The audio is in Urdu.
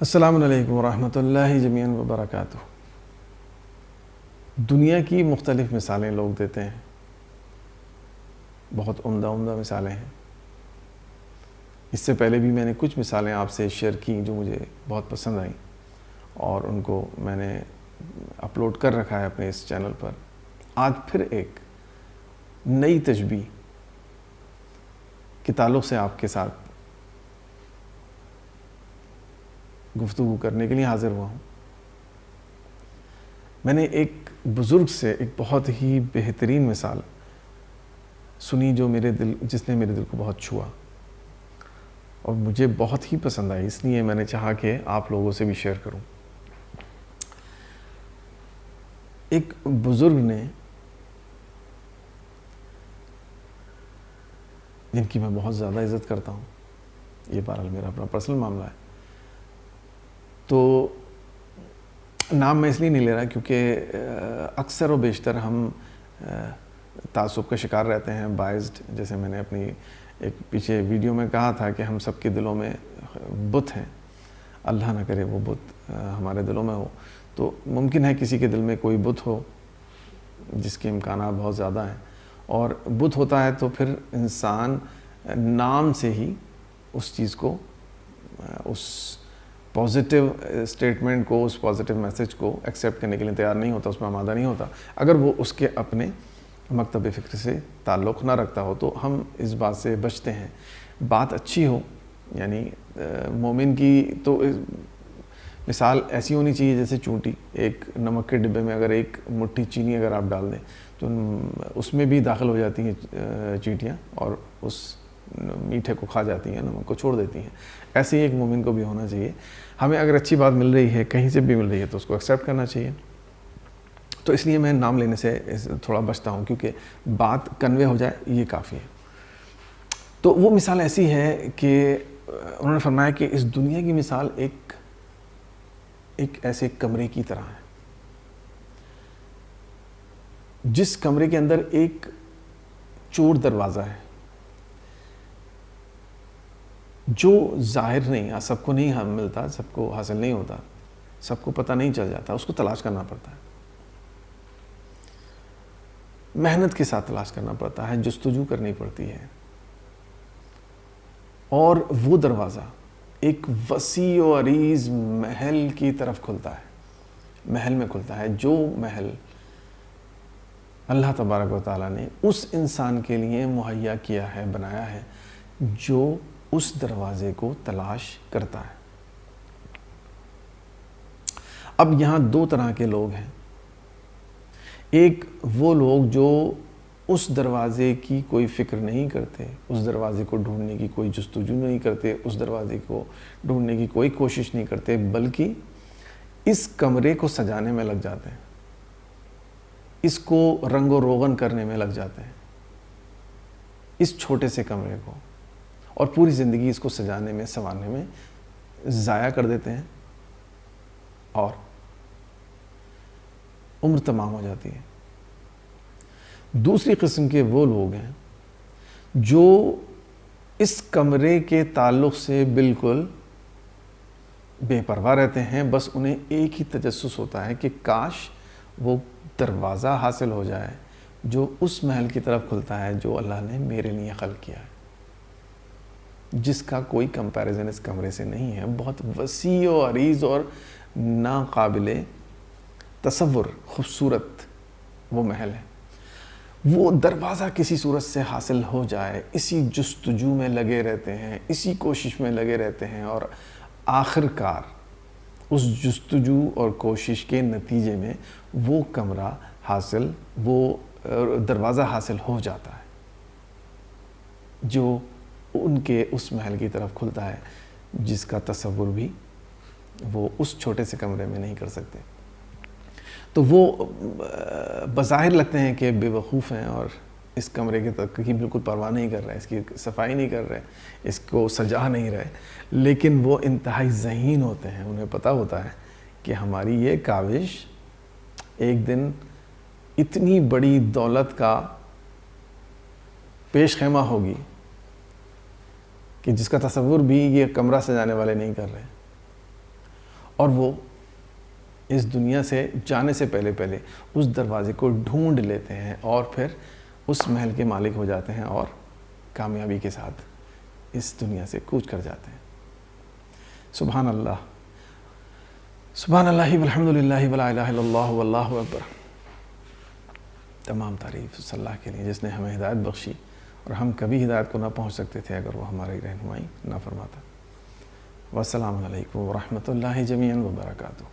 السلام علیکم ورحمۃ اللہ جمیعاً وبرکاتہ۔ دنیا کی مختلف مثالیں لوگ دیتے ہیں، بہت عمدہ مثالیں ہیں۔ اس سے پہلے بھی میں نے کچھ مثالیں آپ سے شیئر کی جو مجھے بہت پسند آئیں، اور ان کو میں نے اپلوڈ کر رکھا ہے اپنے اس چینل پر۔ آج پھر ایک نئی تشبیہ کے تعلق سے آپ کے ساتھ گفتگو کرنے کے لیے حاضر ہوا ہوں۔ میں نے ایک بزرگ سے ایک بہت ہی بہترین مثال سنی جس نے میرے دل کو بہت چھوا اور مجھے بہت ہی پسند آئی، اس لیے میں نے چاہا کہ آپ لوگوں سے بھی شیئر کروں۔ ایک بزرگ نے، جن کی میں بہت زیادہ عزت کرتا ہوں، یہ بہرحال میرا اپنا پرسنل معاملہ ہے، تو نام میں اس لیے نہیں لے رہا کیونکہ اکثر و بیشتر ہم تعصب کا شکار رہتے ہیں، بائزڈ، جیسے میں نے اپنی ایک پیچھے ویڈیو میں کہا تھا کہ ہم سب کے دلوں میں بت ہیں، اللہ نہ کرے وہ بت ہمارے دلوں میں ہو، تو ممکن ہے کسی کے دل میں کوئی بت ہو جس کے امکانات بہت زیادہ ہیں، اور بت ہوتا ہے تو پھر انسان نام سے ہی اس چیز کو، اس پازیٹیو اسٹیٹمنٹ کو، اس پازیٹیو میسیج کو ایکسیپٹ کرنے کے لیے تیار نہیں ہوتا، اس میں آمادہ نہیں ہوتا اگر وہ اس کے اپنے مکتب فکر سے تعلق نہ رکھتا ہو۔ تو ہم اس بات سے بچتے ہیں، بات اچھی ہو، یعنی مومن کی تو مثال ایسی ہونی چاہیے جیسے چونٹی، ایک نمک کے ڈبے میں اگر ایک مٹھی چینی اگر آپ ڈال دیں تو اس میں بھی داخل ہو جاتی ہیں چینٹیاں اور اس میٹھے کو کھا جاتی ہیں، نمک کو چھوڑ دیتی ہیں۔ ایسے ہی ایک مومن کو بھی ہونا چاہیے، ہمیں اگر اچھی بات مل رہی ہے کہیں سے بھی مل رہی ہے تو اس کو ایکسیپٹ کرنا چاہیے۔ تو اس لیے میں نام لینے سے تھوڑا بچتا ہوں، کیونکہ بات کنوے ہو جائے یہ کافی ہے۔ تو وہ مثال ایسی ہے کہ انہوں نے فرمایا کہ اس دنیا کی مثال ایک ایسے کمرے کی طرح ہے، جس کمرے کے اندر ایک چور دروازہ ہے جو ظاہر نہیں، سب کو نہیں ملتا، سب کو حاصل نہیں ہوتا، سب کو پتہ نہیں چل جاتا، اس کو تلاش کرنا پڑتا ہے، محنت کے ساتھ تلاش کرنا پڑتا ہے، جستجو کرنی پڑتی ہے، اور وہ دروازہ ایک وسیع و عریض محل کی طرف کھلتا ہے، محل میں کھلتا ہے، جو محل اللہ تبارک و تعالیٰ نے اس انسان کے لیے مہیا کیا ہے، بنایا ہے، جو اس دروازے کو تلاش کرتا ہے۔ اب یہاں دو طرح کے لوگ ہیں، ایک وہ لوگ جو اس دروازے کی کوئی فکر نہیں کرتے، اس دروازے کو ڈھونڈنے کی کوئی جستجو نہیں کرتے، اس دروازے کو ڈھونڈنے کی کوئی کوشش نہیں کرتے، بلکہ اس کمرے کو سجانے میں لگ جاتے ہیں، اس کو رنگ و روغن کرنے میں لگ جاتے ہیں، اس چھوٹے سے کمرے کو، اور پوری زندگی اس کو سجانے میں، سنوارنے میں ضائع کر دیتے ہیں، اور عمر تمام ہو جاتی ہے۔ دوسری قسم کے وہ لوگ ہیں جو اس کمرے کے تعلق سے بالکل بے پرواہ رہتے ہیں، بس انہیں ایک ہی تجسس ہوتا ہے کہ کاش وہ دروازہ حاصل ہو جائے جو اس محل کی طرف کھلتا ہے جو اللہ نے میرے لیے خلق کیا ہے، جس کا کوئی کمپیریزن اس کمرے سے نہیں ہے، بہت وسیع و عریض اور ناقابل تصور خوبصورت وہ محل ہے۔ وہ دروازہ کسی صورت سے حاصل ہو جائے، اسی جستجو میں لگے رہتے ہیں، اسی کوشش میں لگے رہتے ہیں، اور آخر کار اس جستجو اور کوشش کے نتیجے میں وہ کمرہ حاصل، وہ دروازہ حاصل ہو جاتا ہے جو ان کے اس محل کی طرف کھلتا ہے، جس کا تصور بھی وہ اس چھوٹے سے کمرے میں نہیں کر سکتے۔ تو وہ بظاہر لگتے ہیں کہ بے وقوف ہیں اور اس کمرے کے تک کی بالکل پرواہ نہیں کر رہے، اس کی صفائی نہیں کر رہے، اس کو سجا نہیں رہے، لیکن وہ انتہائی ذہین ہوتے ہیں، انہیں پتہ ہوتا ہے کہ ہماری یہ کاوش ایک دن اتنی بڑی دولت کا پیش خیمہ ہوگی کہ جس کا تصور بھی یہ کمرہ سجانے والے نہیں کر رہے، اور وہ اس دنیا سے جانے سے پہلے اس دروازے کو ڈھونڈ لیتے ہیں اور پھر اس محل کے مالک ہو جاتے ہیں اور کامیابی کے ساتھ اس دنیا سے کوچ کر جاتے ہیں۔ سبحان اللہ، سبحان اللہ والحمد للہ ولا الہ الا اللہ واللہ اکبر۔ تمام تعریف اس اللہ کے لیے جس نے ہمیں ہدایت بخشی، اور ہم کبھی ہدایت کو نہ پہنچ سکتے تھے اگر وہ ہماری رہنمائی نہ فرماتا۔ والسلام علیکم ورحمۃ اللہ جمیعاً وبرکاتہ۔